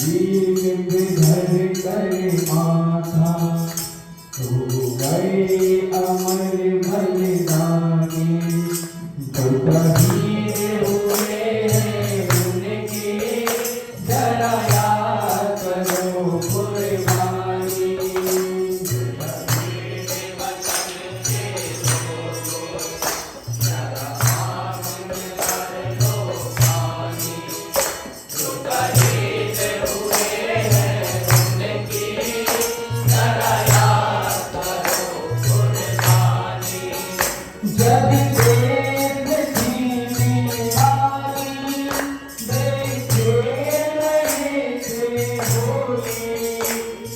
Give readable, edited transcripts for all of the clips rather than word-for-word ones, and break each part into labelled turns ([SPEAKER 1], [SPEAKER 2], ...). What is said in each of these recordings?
[SPEAKER 1] दीन विधर कर माथा, तू गए अमर बलिदानी। जो शहीद हुए हैं उनकी जरा याद करो कुर्बानी। जब देश जीने वाली देखे रहे थे होली,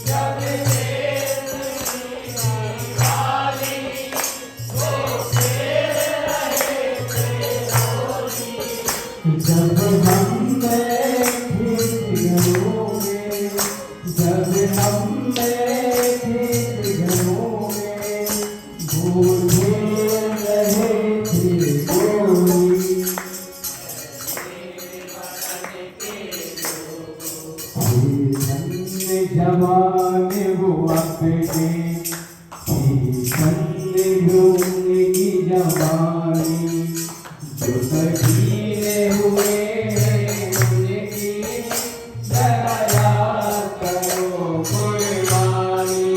[SPEAKER 1] जब देश जीने वाली देखे रहे थे होली। जब हम बैठे घरों में, जब हम बैठे घरों में, भूले जमाने वो अपने की जवानी। जो शहीद हुए हैं उनकी जरा याद करो कुर्बानी।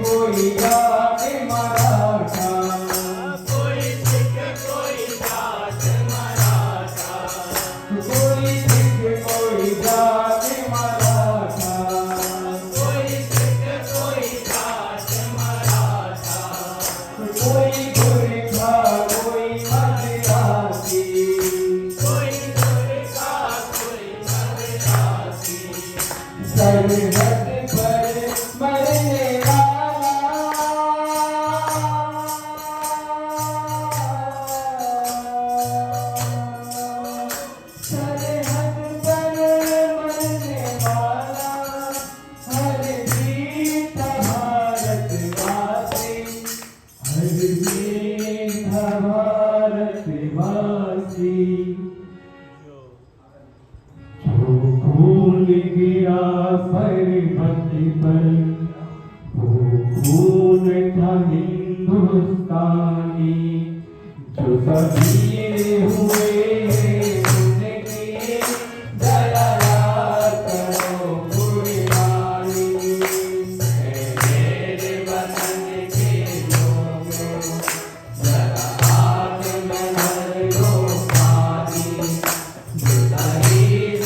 [SPEAKER 1] कोई जाट मराठा, कोई सिख कोई जाट मराठा, कोई सिख कोई जाट मराठा, कोई सिख कोई जाट मराठा, कोई गुरखा कोई मद्रासी, कोई गुरखा कोई मद्रासी। सरहद पर मरने भूल गिरा सरहद पर, वो खून था हिंदुस्तानी। जो शहीद हुए हैं उनकी जरा याद करो कुर्बानी। मेरे वतन के लोगों जरा हाथ में भर लो पानी। जो शहीद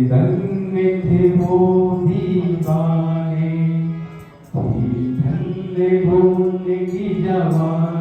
[SPEAKER 1] दंग थे वो दीवाने, ठंडे ढूंढे नवा